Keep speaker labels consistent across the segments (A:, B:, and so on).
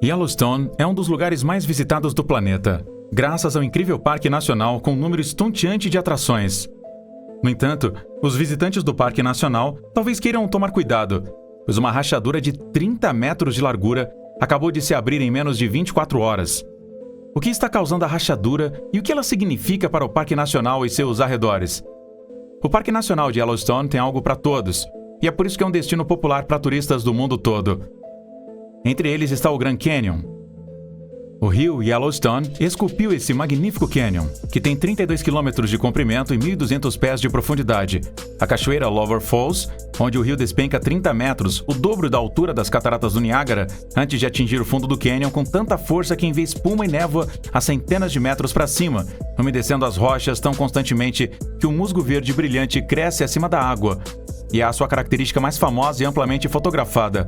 A: Yellowstone é um dos lugares mais visitados do planeta, graças ao incrível parque nacional com um número estonteante de atrações. No entanto, os visitantes do Parque Nacional talvez queiram tomar cuidado, pois uma rachadura de 30 metros de largura acabou de se abrir em menos de 24 horas. O que está causando a rachadura e o que ela significa para o Parque Nacional e seus arredores? O Parque Nacional de Yellowstone tem algo para todos, e é por isso que é um destino popular para turistas do mundo todo. Entre eles está o Grand Canyon. O rio Yellowstone esculpiu esse magnífico canyon, que tem 32 km de comprimento e 1.200 pés de profundidade. A cachoeira Lower Falls, onde o rio despenca 30 metros, o dobro da altura das cataratas do Niágara, antes de atingir o fundo do canyon com tanta força que envia espuma e névoa a centenas de metros para cima, umedecendo as rochas tão constantemente que o musgo verde brilhante cresce acima da água, e é a sua característica mais famosa e amplamente fotografada.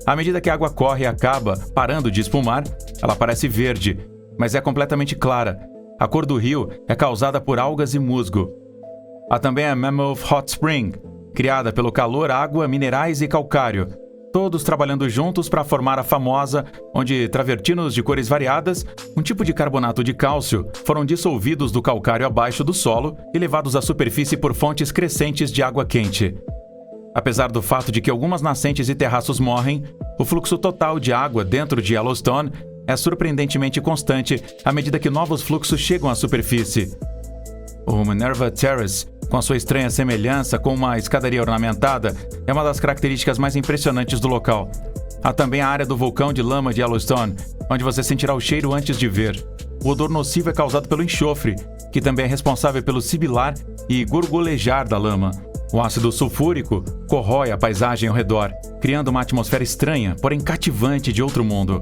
A: À medida que a água corre e acaba parando de espumar, ela parece verde, mas é completamente clara. A cor do rio é causada por algas e musgo. Há também a Mammoth Hot Spring, criada pelo calor, água, minerais e calcário, todos trabalhando juntos para formar a famosa, onde travertinos de cores variadas, um tipo de carbonato de cálcio, foram dissolvidos do calcário abaixo do solo e levados à superfície por fontes crescentes de água quente. Apesar do fato de que algumas nascentes e terraços morrem, o fluxo total de água dentro de Yellowstone é surpreendentemente constante à medida que novos fluxos chegam à superfície. O Minerva Terrace, com a sua estranha semelhança com uma escadaria ornamentada, é uma das características mais impressionantes do local. Há também a área do vulcão de lama de Yellowstone, onde você sentirá o cheiro antes de ver. O odor nocivo é causado pelo enxofre, que também é responsável pelo sibilar e gorgolejar da lama. O ácido sulfúrico corrói a paisagem ao redor, criando uma atmosfera estranha, porém cativante de outro mundo.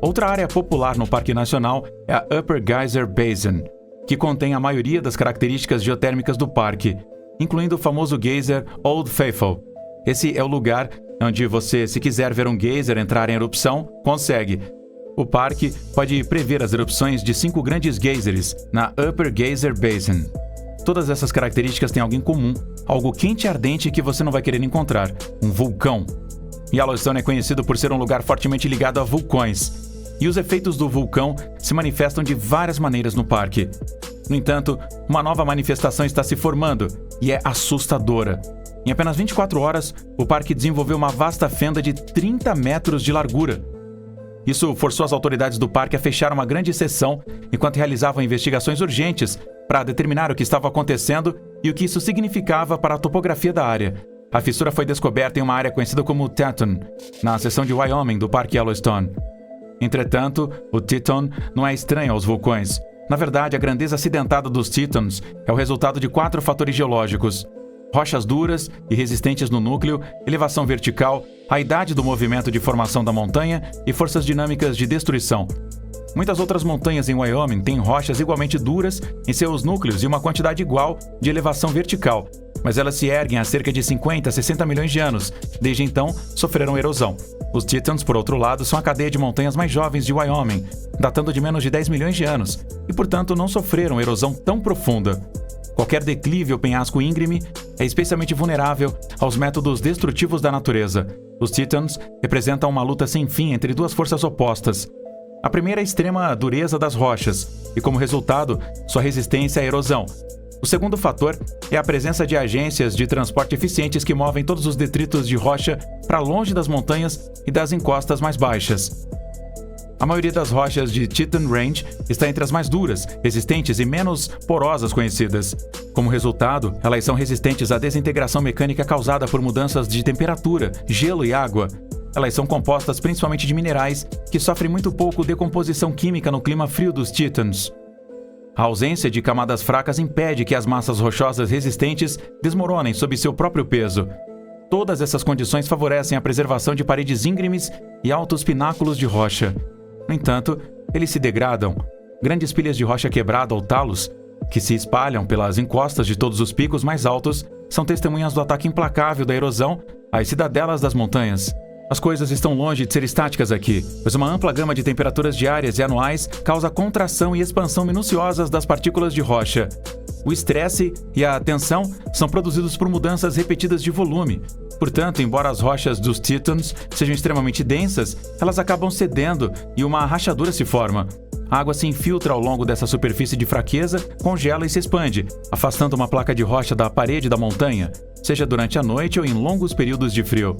A: Outra área popular no Parque Nacional é a Upper Geyser Basin, que contém a maioria das características geotérmicas do parque, incluindo o famoso geyser Old Faithful. Esse é o lugar onde você, se quiser ver um geyser entrar em erupção, consegue. O parque pode prever as erupções de 5 grandes geysers na Upper Geyser Basin. Todas essas características têm algo em comum, algo quente e ardente que você não vai querer encontrar, um vulcão. Yellowstone é conhecido por ser um lugar fortemente ligado a vulcões, e os efeitos do vulcão se manifestam de várias maneiras no parque. No entanto, uma nova manifestação está se formando, e é assustadora. Em apenas 24 horas, o parque desenvolveu uma vasta fenda de 30 metros de largura. Isso forçou as autoridades do parque a fechar uma grande seção enquanto realizavam investigações urgentes para determinar o que estava acontecendo e o que isso significava para a topografia da área. A fissura foi descoberta em uma área conhecida como Teton, na seção de Wyoming do Parque Yellowstone. Entretanto, o Teton não é estranho aos vulcões. Na verdade, a grandeza acidentada dos Tetons é o resultado de 4 fatores geológicos: rochas duras e resistentes no núcleo, elevação vertical, a idade do movimento de formação da montanha e forças dinâmicas de destruição. Muitas outras montanhas em Wyoming têm rochas igualmente duras em seus núcleos e uma quantidade igual de elevação vertical, mas elas se erguem há cerca de 50 a 60 milhões de anos. Desde então, sofreram erosão. Os Tetons, por outro lado, são a cadeia de montanhas mais jovens de Wyoming, datando de menos de 10 milhões de anos, e portanto não sofreram erosão tão profunda. Qualquer declive ou penhasco íngreme é especialmente vulnerável aos métodos destrutivos da natureza. Os Tetons representam uma luta sem fim entre 2 forças opostas. A primeira é a extrema dureza das rochas, e como resultado, sua resistência à erosão. O segundo fator é a presença de agências de transporte eficientes que movem todos os detritos de rocha para longe das montanhas e das encostas mais baixas. A maioria das rochas de Teton Range está entre as mais duras, resistentes e menos porosas conhecidas. Como resultado, elas são resistentes à desintegração mecânica causada por mudanças de temperatura, gelo e água. Elas são compostas principalmente de minerais que sofrem muito pouco decomposição química no clima frio dos Tetons. A ausência de camadas fracas impede que as massas rochosas resistentes desmoronem sob seu próprio peso. Todas essas condições favorecem a preservação de paredes íngremes e altos pináculos de rocha. No entanto, eles se degradam. Grandes pilhas de rocha quebrada ou talos, que se espalham pelas encostas de todos os picos mais altos, são testemunhas do ataque implacável da erosão às cidadelas das montanhas. As coisas estão longe de ser estáticas aqui, pois uma ampla gama de temperaturas diárias e anuais causa contração e expansão minuciosas das partículas de rocha. O estresse e a tensão são produzidos por mudanças repetidas de volume. Portanto, embora as rochas dos Tetons sejam extremamente densas, elas acabam cedendo e uma rachadura se forma. A água se infiltra ao longo dessa superfície de fraqueza, congela e se expande, afastando uma placa de rocha da parede da montanha, seja durante a noite ou em longos períodos de frio.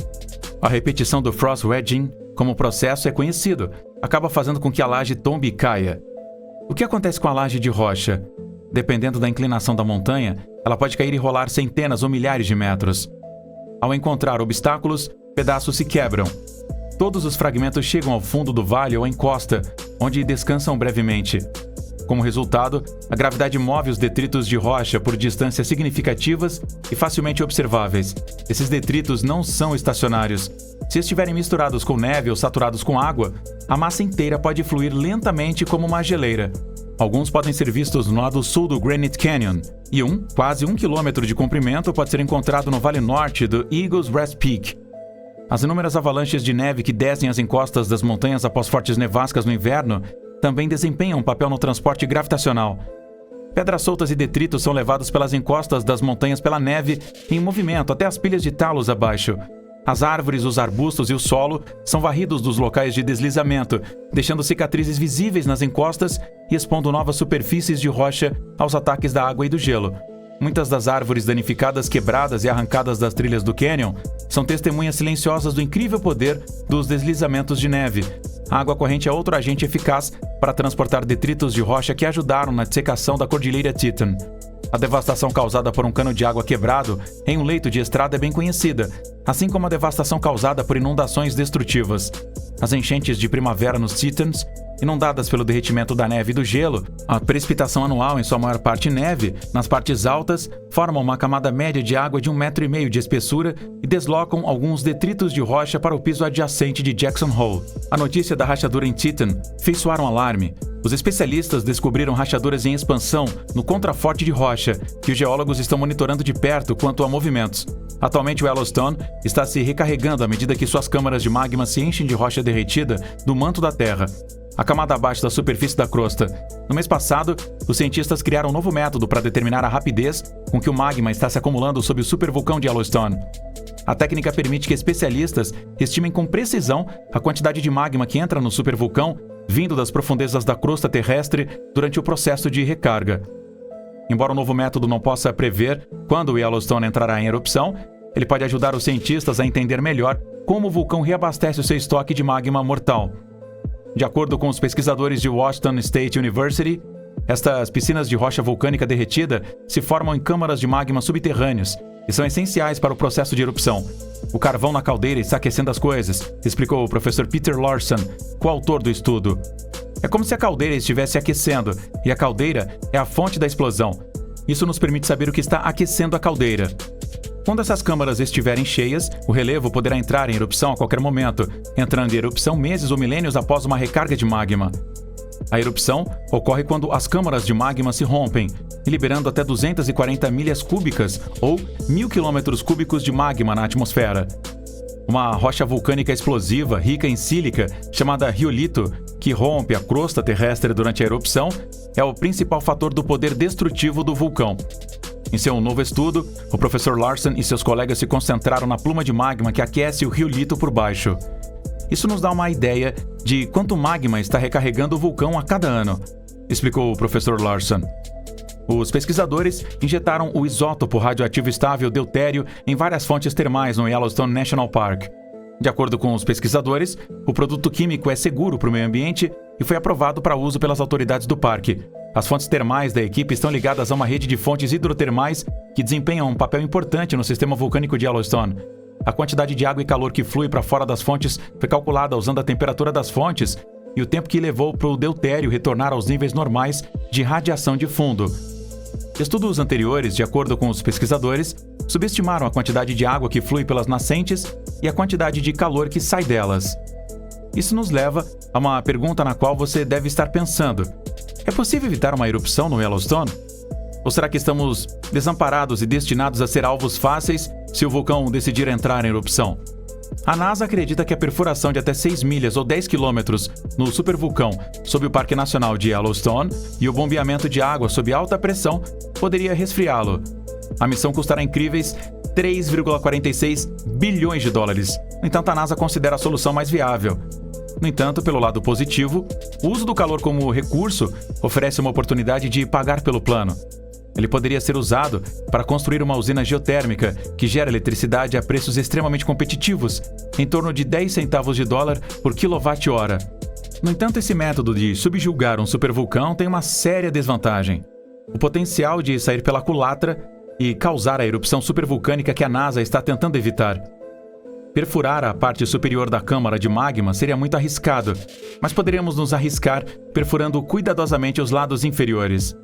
A: A repetição do frost wedging, como processo, é conhecido. Acaba fazendo com que a laje tombe e caia. O que acontece com a laje de rocha? Dependendo da inclinação da montanha, ela pode cair e rolar centenas ou milhares de metros. Ao encontrar obstáculos, pedaços se quebram. Todos os fragmentos chegam ao fundo do vale ou à encosta, onde descansam brevemente. Como resultado, a gravidade move os detritos de rocha por distâncias significativas e facilmente observáveis. Esses detritos não são estacionários. Se estiverem misturados com neve ou saturados com água, a massa inteira pode fluir lentamente como uma geleira. Alguns podem ser vistos no lado sul do Granite Canyon, e quase 1 quilômetro de comprimento, pode ser encontrado no vale norte do Eagles Rest Peak. As inúmeras avalanches de neve que descem as encostas das montanhas após fortes nevascas no inverno também desempenham um papel no transporte gravitacional. Pedras soltas e detritos são levados pelas encostas das montanhas pela neve em movimento até as pilhas de talos abaixo. As árvores, os arbustos e o solo são varridos dos locais de deslizamento, deixando cicatrizes visíveis nas encostas e expondo novas superfícies de rocha aos ataques da água e do gelo. Muitas das árvores danificadas, quebradas e arrancadas das trilhas do cânion são testemunhas silenciosas do incrível poder dos deslizamentos de neve. A água corrente é outro agente eficaz para transportar detritos de rocha que ajudaram na dissecação da Cordilheira Teton. A devastação causada por um cano de água quebrado em um leito de estrada é bem conhecida, assim como a devastação causada por inundações destrutivas. As enchentes de primavera nos Tetons, inundadas pelo derretimento da neve e do gelo, a precipitação anual, em sua maior parte neve, nas partes altas, formam uma camada média de água de 1,5 metro de espessura e deslocam alguns detritos de rocha para o piso adjacente de Jackson Hole. A notícia da rachadura em Teton fez soar um alarme. Os especialistas descobriram rachaduras em expansão no contraforte de rocha, que os geólogos estão monitorando de perto quanto a movimentos. Atualmente, o Yellowstone está se recarregando à medida que suas câmaras de magma se enchem de rocha derretida do manto da Terra, a camada abaixo da superfície da crosta. No mês passado, os cientistas criaram um novo método para determinar a rapidez com que o magma está se acumulando sob o supervulcão de Yellowstone. A técnica permite que especialistas estimem com precisão a quantidade de magma que entra no supervulcão vindo das profundezas da crosta terrestre durante o processo de recarga. Embora o novo método não possa prever quando o Yellowstone entrará em erupção, ele pode ajudar os cientistas a entender melhor como o vulcão reabastece o seu estoque de magma mortal. De acordo com os pesquisadores de Washington State University, estas piscinas de rocha vulcânica derretida se formam em câmaras de magma subterrâneos e são essenciais para o processo de erupção. O carvão na caldeira está aquecendo as coisas, explicou o professor Peter Larson, coautor do estudo. É como se a caldeira estivesse aquecendo, e a caldeira é a fonte da explosão. Isso nos permite saber o que está aquecendo a caldeira. Quando essas câmaras estiverem cheias, o relevo poderá entrar em erupção a qualquer momento, entrando em erupção meses ou milênios após uma recarga de magma. A erupção ocorre quando as câmaras de magma se rompem, liberando até 240 milhas cúbicas ou 1.000 quilômetros cúbicos de magma na atmosfera. Uma rocha vulcânica explosiva, rica em sílica, chamada riolito, que rompe a crosta terrestre durante a erupção, é o principal fator do poder destrutivo do vulcão. Em seu novo estudo, o professor Larson e seus colegas se concentraram na pluma de magma que aquece o riolito por baixo. Isso nos dá uma ideia de quanto magma está recarregando o vulcão a cada ano, explicou o professor Larson. Os pesquisadores injetaram o isótopo radioativo estável deutério em várias fontes termais no Yellowstone National Park. De acordo com os pesquisadores, o produto químico é seguro para o meio ambiente e foi aprovado para uso pelas autoridades do parque. As fontes termais da equipe estão ligadas a uma rede de fontes hidrotermais que desempenham um papel importante no sistema vulcânico de Yellowstone. A quantidade de água e calor que flui para fora das fontes foi calculada usando a temperatura das fontes e o tempo que levou para o deutério retornar aos níveis normais de radiação de fundo. Estudos anteriores, de acordo com os pesquisadores, subestimaram a quantidade de água que flui pelas nascentes e a quantidade de calor que sai delas. Isso nos leva a uma pergunta na qual você deve estar pensando: é possível evitar uma erupção no Yellowstone? Ou será que estamos desamparados e destinados a ser alvos fáceis se o vulcão decidir entrar em erupção? A NASA acredita que a perfuração de até 6 milhas ou 10 quilômetros no supervulcão sob o Parque Nacional de Yellowstone e o bombeamento de água sob alta pressão poderia resfriá-lo. A missão custará incríveis 3,46 bilhões de dólares. No entanto, a NASA considera a solução mais viável. No entanto, pelo lado positivo, o uso do calor como recurso oferece uma oportunidade de pagar pelo plano. Ele poderia ser usado para construir uma usina geotérmica que gera eletricidade a preços extremamente competitivos, em torno de 10 centavos de dólar por quilowatt-hora. No entanto, esse método de subjugar um supervulcão tem uma séria desvantagem: o potencial de sair pela culatra e causar a erupção supervulcânica que a NASA está tentando evitar. Perfurar a parte superior da câmara de magma seria muito arriscado, mas poderíamos nos arriscar perfurando cuidadosamente os lados inferiores.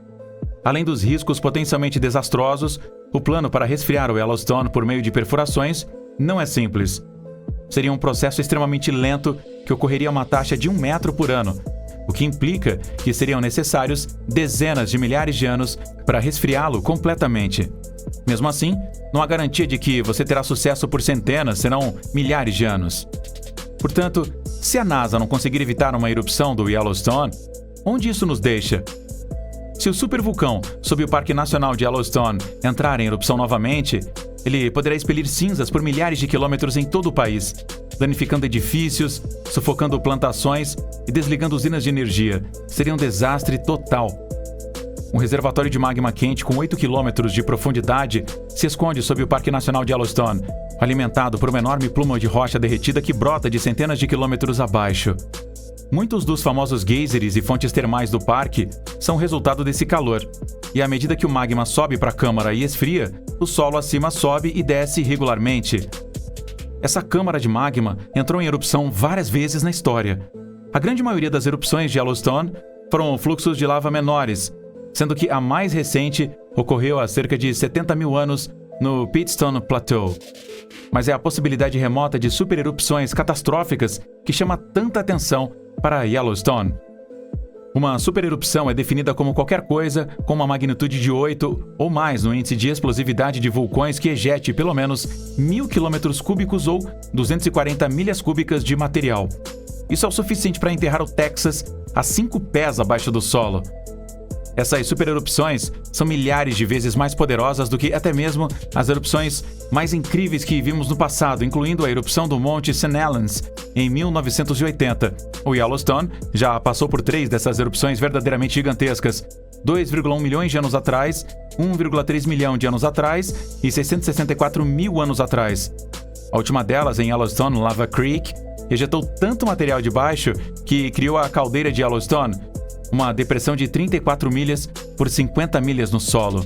A: Além dos riscos potencialmente desastrosos, o plano para resfriar o Yellowstone por meio de perfurações não é simples. Seria um processo extremamente lento que ocorreria a uma taxa de 1 metro por ano, o que implica que seriam necessários dezenas de milhares de anos para resfriá-lo completamente. Mesmo assim, não há garantia de que você terá sucesso por centenas, senão milhares de anos. Portanto, se a NASA não conseguir evitar uma erupção do Yellowstone, onde isso nos deixa? Se o supervulcão sob o Parque Nacional de Yellowstone entrar em erupção novamente, ele poderá expelir cinzas por milhares de quilômetros em todo o país, danificando edifícios, sufocando plantações e desligando usinas de energia. Seria um desastre total. Um reservatório de magma quente com 8 quilômetros de profundidade se esconde sob o Parque Nacional de Yellowstone, alimentado por uma enorme pluma de rocha derretida que brota de centenas de quilômetros abaixo. Muitos dos famosos geysers e fontes termais do parque são resultado desse calor, e à medida que o magma sobe para a câmara e esfria, o solo acima sobe e desce regularmente. Essa câmara de magma entrou em erupção várias vezes na história. A grande maioria das erupções de Yellowstone foram fluxos de lava menores, sendo que a mais recente ocorreu há cerca de 70 mil anos no Pitstone Plateau. Mas é a possibilidade remota de supererupções catastróficas que chama tanta atenção para Yellowstone. Uma supererupção é definida como qualquer coisa com uma magnitude de 8 ou mais no índice de explosividade de vulcões que ejete pelo menos 1.000 km³ ou 240 milhas cúbicas de material. Isso é o suficiente para enterrar o Texas a 5 pés abaixo do solo. Essas supererupções são milhares de vezes mais poderosas do que até mesmo as erupções mais incríveis que vimos no passado, incluindo a erupção do Monte St. Helens em 1980. O Yellowstone já passou por 3 dessas erupções verdadeiramente gigantescas: 2,1 milhões de anos atrás, 1,3 milhão de anos atrás e 664 mil anos atrás. A última delas, em Yellowstone Lava Creek, ejetou tanto material de baixo que criou a caldeira de Yellowstone, uma depressão de 34 milhas por 50 milhas no solo.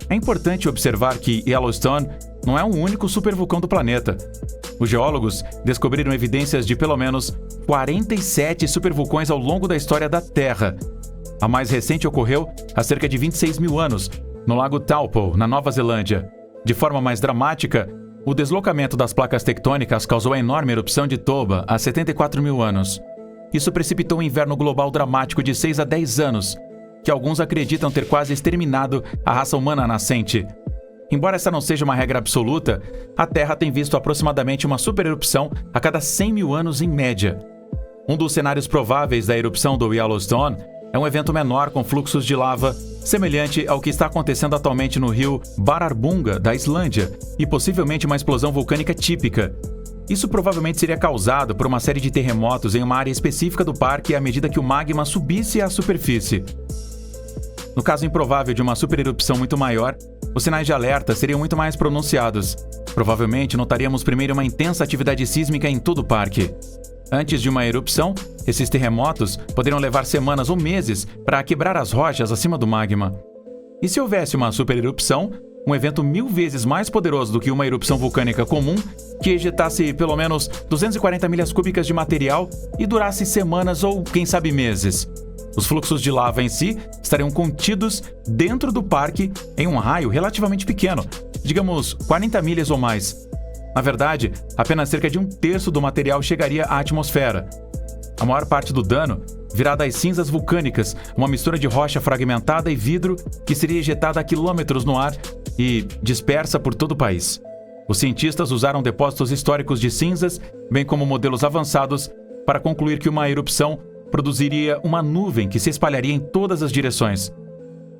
A: É importante observar que Yellowstone não é o único supervulcão do planeta. Os geólogos descobriram evidências de pelo menos 47 supervulcões ao longo da história da Terra. A mais recente ocorreu há cerca de 26 mil anos, no Lago Taupo, na Nova Zelândia. De forma mais dramática, o deslocamento das placas tectônicas causou a enorme erupção de Toba há 74 mil anos. Isso precipitou um inverno global dramático de 6 a 10 anos, que alguns acreditam ter quase exterminado a raça humana nascente. Embora essa não seja uma regra absoluta, a Terra tem visto aproximadamente uma supererupção a cada 100 mil anos em média. Um dos cenários prováveis da erupção do Yellowstone é um evento menor com fluxos de lava, semelhante ao que está acontecendo atualmente no rio Bararbunga, da Islândia, e possivelmente uma explosão vulcânica típica. Isso provavelmente seria causado por uma série de terremotos em uma área específica do parque à medida que o magma subisse à superfície. No caso improvável de uma supererupção muito maior, os sinais de alerta seriam muito mais pronunciados. Provavelmente notaríamos primeiro uma intensa atividade sísmica em todo o parque. Antes de uma erupção, esses terremotos poderiam levar semanas ou meses para quebrar as rochas acima do magma. E se houvesse uma supererupção, um evento 1000 vezes mais poderoso do que uma erupção vulcânica comum, que ejetasse pelo menos 240 milhas cúbicas de material e durasse semanas ou, quem sabe, meses. Os fluxos de lava em si estariam contidos dentro do parque em um raio relativamente pequeno, digamos 40 milhas ou mais. Na verdade, apenas cerca de 1/3 do material chegaria à atmosfera. A maior parte do dano virá das cinzas vulcânicas, uma mistura de rocha fragmentada e vidro que seria ejetada a quilômetros no ar e dispersa por todo o país. Os cientistas usaram depósitos históricos de cinzas, bem como modelos avançados, para concluir que uma erupção produziria uma nuvem que se espalharia em todas as direções.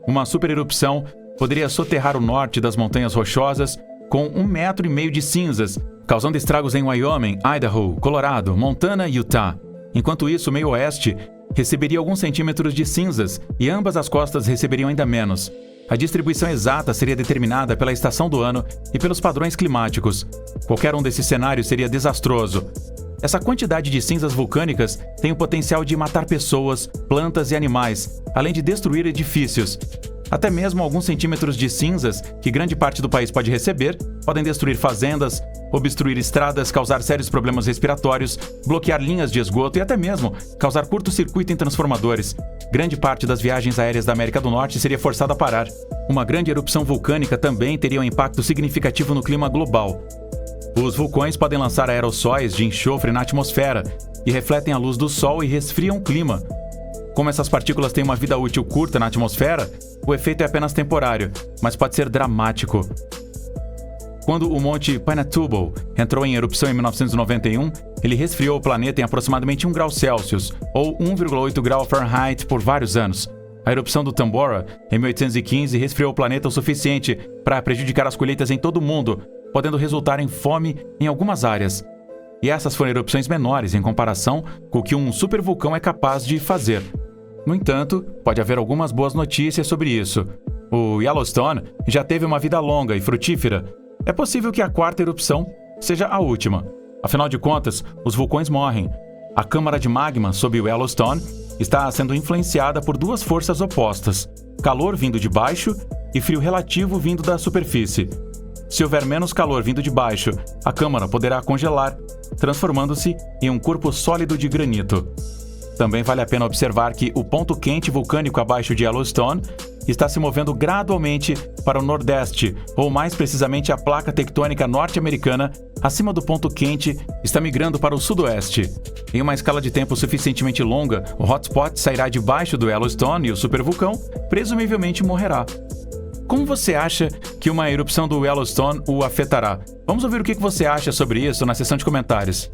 A: Uma supererupção poderia soterrar o norte das Montanhas Rochosas com 1,5 metro de cinzas, causando estragos em Wyoming, Idaho, Colorado, Montana e Utah. Enquanto isso, o meio oeste receberia alguns centímetros de cinzas e ambas as costas receberiam ainda menos. A distribuição exata seria determinada pela estação do ano e pelos padrões climáticos. Qualquer um desses cenários seria desastroso. Essa quantidade de cinzas vulcânicas tem o potencial de matar pessoas, plantas e animais, além de destruir edifícios. Até mesmo alguns centímetros de cinzas, que grande parte do país pode receber, podem destruir fazendas, obstruir estradas, causar sérios problemas respiratórios, bloquear linhas de esgoto e até mesmo causar curto-circuito em transformadores. Grande parte das viagens aéreas da América do Norte seria forçada a parar. Uma grande erupção vulcânica também teria um impacto significativo no clima global. Os vulcões podem lançar aerossóis de enxofre na atmosfera e refletem a luz do Sol e resfriam o clima. Como essas partículas têm uma vida útil curta na atmosfera, o efeito é apenas temporário, mas pode ser dramático. Quando o Monte Pinatubo entrou em erupção em 1991, ele resfriou o planeta em aproximadamente 1 grau Celsius, ou 1,8 grau Fahrenheit, por vários anos. A erupção do Tambora, em 1815, resfriou o planeta o suficiente para prejudicar as colheitas em todo o mundo, podendo resultar em fome em algumas áreas. E essas foram erupções menores em comparação com o que um supervulcão é capaz de fazer. No entanto, pode haver algumas boas notícias sobre isso. O Yellowstone já teve uma vida longa e frutífera. É possível que a 4ª erupção seja a última. Afinal de contas, os vulcões morrem. A câmara de magma sob o Yellowstone está sendo influenciada por duas forças opostas: calor vindo de baixo e frio relativo vindo da superfície. Se houver menos calor vindo de baixo, a câmara poderá congelar, transformando-se em um corpo sólido de granito. Também vale a pena observar que o ponto quente vulcânico abaixo de Yellowstone está se movendo gradualmente para o nordeste, ou mais precisamente a placa tectônica norte-americana, acima do ponto quente, está migrando para o sudoeste. Em uma escala de tempo suficientemente longa, o hotspot sairá debaixo do Yellowstone e o supervulcão presumivelmente morrerá. Como você acha que uma erupção do Yellowstone o afetará? Vamos ouvir o que você acha sobre isso na seção de comentários.